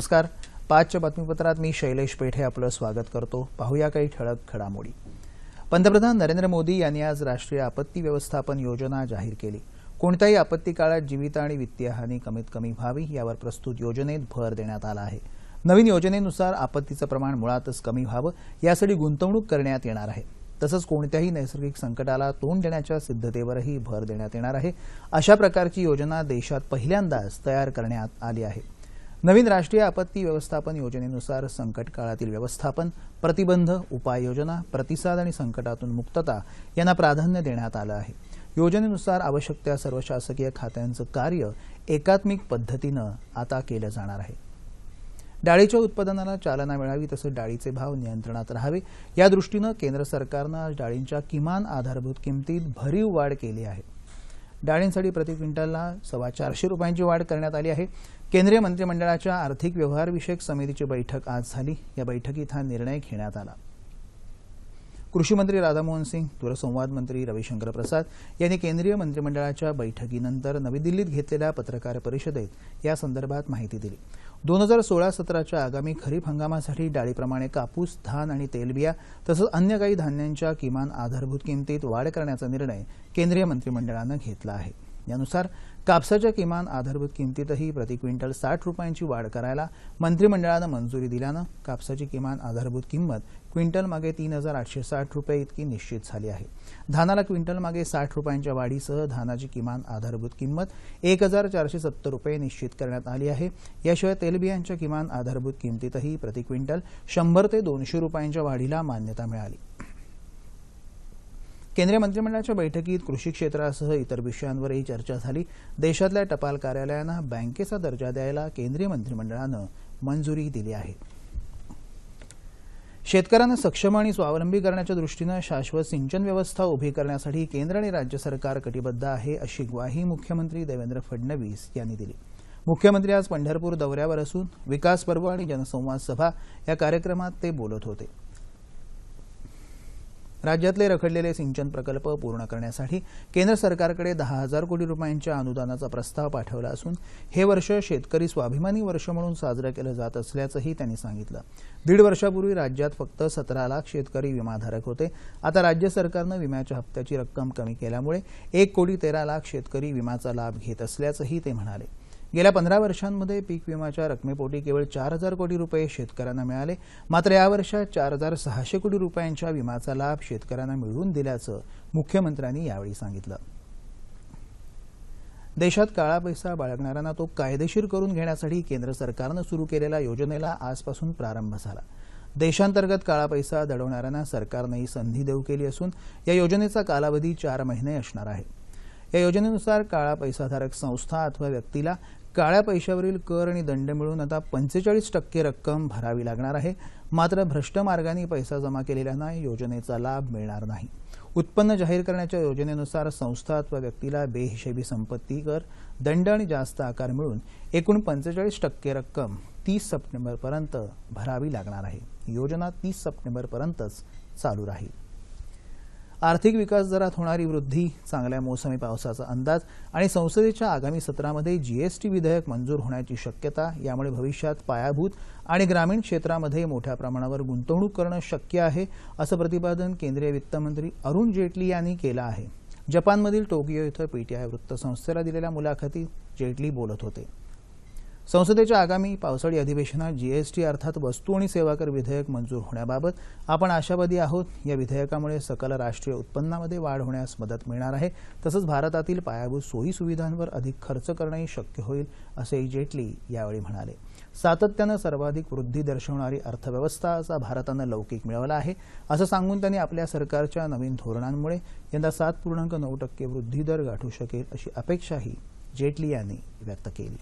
नमस्कार. 5च्या बातमीपत्रात मी शैलेश पेठे आपलं स्वागत करतो. पाहूया काही ठळक घडामोडी. पंतप्रधान नरेंद्र मोदी यांनी आज राष्ट्रीय आपत्ती व्यवस्थापन योजना जाहीर केली. कोणत्याही आपत्ती काळात जीवित आणि वित्तीय हानी कमीत कमी व्हावी यावर प्रस्तुत योजनेत भर देण्यात आला आहे. नवीन योजनेनुसार आपत्तीचं प्रमाण मुळातच कमी व्हावं यासाठी गुंतवणूक करण्यात येणार आहे. तसंच कोणत्याही नैसर्गिक संकटाला तोंड देण्याच्या सिद्धतेवरही भर देण्यात येणार आहे. अशा प्रकारची योजना देशात पहिल्यांदाच तयार करण्यात आली आहे. नवीन राष्ट्रीय आपत्ती व्यवस्थापन योजनेनुसार संकट काळातील व्यवस्थापन, प्रतिबंध, उपाययोजना, प्रतिसाद आणि संकटातून मुक्तता यांना प्राधान्य देण्यात आलं आहे. योजनेनुसार आवश्यक त्या सर्व शासकीय खात्यांचं कार्य एकात्मिक पद्धतीनं आता केलं जाणार आहे. डाळीच्या उत्पादनाला चालना मिळावी तसंच डाळीचे भाव नियंत्रणात राहावे या दृष्टीनं केंद्र सरकारनं आज डाळींच्या किमान आधारभूत किमतीत भरीव वाढ केली आहे. डाळींसाठी प्रति क्विंटलला ₹425 वाढ करण्यात आली आहे. केंद्रीय मंत्रिमंडळाच्या आर्थिक व्यवहार विषयक समितीची बैठक आज झाली. या बैठकीत हा निर्णय घेण्यात आला. कृषी मंत्री राधामोहन सिंह, दूरसंवाद मंत्री रविशंकर प्रसाद यांनी केंद्रीय मंत्रिमंडळाच्या बैठकीनंतर नवी दिल्लीत घेतलेल्या पत्रकार परिषदेत या संदर्भात माहिती दिली. 2016-17च्या आगामी खरीप हंगामासाठी डाळीप्रमाणे कापूस, धान आणि तेलबिया तसंच अन्य काही धान्यांच्या किमान आधारभूत किमतीत वाढ करण्याचा निर्णय केंद्रीय मंत्रिमंडळानं घेतला आहे. यानुसार कापसाच्या किमान आधारभूत किमतीतही प्रति क्विंटल ₹60 वाढ करायला मंत्रिमंडळानं मंजुरी दिल्यानं कापसाची किमान आधारभूत किंमत क्विंटलमागे ₹3,860 इतकी निश्चित झाली आहे. धानाला क्विंटलमागे ₹60च्या वाढीसह धानाची किमान आधारभूत किंमत ₹1,470 निश्चित करण्यात आली आहे. याशिवाय तेलबियांच्या किमान आधारभूत किमतीतही प्रति क्विंटल ₹100 ते ₹200च्या वाढीला मान्यता मिळाली. केंद्रीय मंत्रिमंडळाच्या बैठकीत कृषी क्षेत्रासह इतर विषयांवरही चर्चा झाली. देशातल्या टपाल कार्यालयांना बँकेचा दर्जा द्यायला केंद्रीय मंत्रिमंडळानं मंजुरी दिली आहे. शेतकऱ्यांना सक्षम आणि स्वावलंबी करण्याच्या दृष्टीनं शाश्वत सिंचन व्यवस्था उभी करण्यासाठी केंद्र आणि राज्य सरकार कटिबद्ध आहे अशी ग्वाही मुख्यमंत्री देवेंद्र फडणवीस यांनी दिली. मुख्यमंत्री आज पंढरपूर दौऱ्यावर असून विकास पर्व आणि जनसंवाद सभा या कार्यक्रमात ते बोलत होते. राज्यातले रखडलेले सिंचन प्रकल्प पूर्ण करण्यासाठी केंद्र सरकारकडे 10,000 कोटी रुपयांच्या अनुदानाचा प्रस्ताव पाठवला असून हे वर्ष शेतकरी स्वाभिमानी वर्ष म्हणून साजरं केलं जात असल्याचंही त्यांनी सांगितलं. 1.5 वर्षापूर्वी राज्यात फक्त 17 लाख शेतकरी विमाधारक होते. आता राज्य सरकारनं विम्याच्या हप्त्याची रक्कम कमी केल्यामुळे 1,13,00,000 शेतकरी विम्याचा लाभ घेत असल्याचंही ते म्हणाले. गेल्या 15 वर्षांमध्ये पीक विम्याच्या रकमेपोटी केवळ 4,000 कोटी रुपये शेतकऱ्यांना मिळाले. मात्र या वर्षात 4,600 कोटी रुपयांच्या विम्याचा लाभ शेतकऱ्यांना मिळवून दिल्याचं मुख्यमंत्र्यांनी यावेळी सांगितलं. देशात काळा पैसा बाळगणाऱ्यांना तो कायदेशीर करून घेण्यासाठी केंद्र सरकारनं सुरू केलेल्या योजनेला आजपासून प्रारंभ झाला. देशांतर्गत काळा पैसा दडवणाऱ्यांना सरकारनं ही संधी देऊ केली असून या योजनेचा कालावधी 4 महिने असणार आहे. या योजनेनुसार काळा पैसाधारक संस्था अथवा व्यक्तीला काळ्या पैशावरील कर आणि दंड मिळून आता 45% रक्कम भरावी लागणार आहे. मात्र भ्रष्ट मार्गाने पैसा जमा केलेल्यांना योजनेचा लाभ मिळणार नाही. उत्पन्न जाहीर करण्याच्या योजनेनुसार संस्था अथवा व्यक्तीला बेहिशेबी संपत्ती कर, दंड आणि जास्त आकार मिळून एकूण 45% रक्कम 30 सप्टेंबरपर्यंत भरावी लागणार आहे. योजना 30 सप्टेंबरपर्यंतच चालू राहील. आर्थिक विकास दरात होणारी वृद्धी, चांगल्या मोसमी पावसाचा अंदाज आणि संसदेच्या आगामी सत्रामध्ये जीएसटी विधेयक मंजूर होण्याची शक्यता यामुळे भविष्यात पायाभूत आणि ग्रामीण क्षेत्रामध्ये मोठ्या प्रमाणावर गुंतवणूक करणं शक्य आहे असं प्रतिपादन केंद्रीय वित्तमंत्री अरुण जेटली यांनी केलं आहे. जपानमधील टोकियो इथं पीटीआय वृत्तसंस्थेला दिलेल्या मुलाखतीत जेटली बोलत होते. संसदेच्या आगामी पावसाळी अधिवेशनात जीएसटी अर्थात वस्तू आणि सेवा कर विधेयक मंजूर होण्याबाबत आपण आशावादी आहोत. या विधेयकामुळे सकल राष्ट्रीय उत्पन्नामध्ये वाढ होण्यास मदत मिळणार आहे. तसंच भारतातील पायाभूत सोयी सुविधांवर अधिक खर्च करणंही शक्य होईल असंही जेटली यावेळी म्हणाले. सातत्यानं सर्वाधिक वृद्धी दर्शवणारी अर्थव्यवस्था असा भारतानं लौकिक मिळवला आहे असं सांगून त्यांनी आपल्या सरकारच्या नवीन धोरणांमुळे यंदा 7.9% वृद्धी दर गाठू शकेल अशी अपेक्षाही जेटली यांनी व्यक्त केली.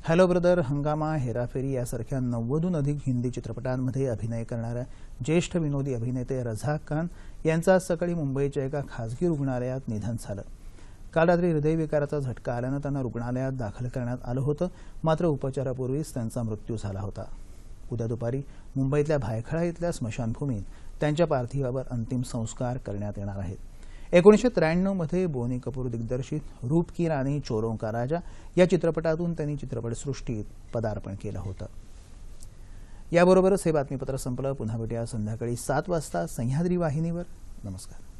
हॅलो ब्रदर, हंगामा, हेराफेरी यासारख्या 90हून अधिक हिंदी चित्रपटांमध्ये अभिनय करणाऱ्या ज्येष्ठ विनोदी अभिनेते रझा खान यांचं आज सकाळी मुंबईच्या एका खासगी रुग्णालयात निधन झालं. काल रात्री हृदयविकाराचा झटका आल्यानं त्यांना रुग्णालयात दाखल करण्यात आलं होतं. मात्र उपचारापूर्वीच त्यांचा मृत्यू झाला होता. उद्या दुपारी मुंबईतल्या भायखळा इथल्या स्मशानभूमीत त्यांच्या पार्थिवावर अंतिम संस्कार करण्यात येणार आहेत. 1993 मध्ये बोनी कपूर दिग्दर्शित रूप की रानी चोरों का राजा या चित्रपटातून त्यांनी चित्रपटसृष्टीत पदार्पण केलं होतं. याबरोबरच हे बातमीपत्र संपलं. पुन्हा भेटूया संध्याकाळी 7 वाजता सह्याद्री वाहिनीवर. नमस्कार.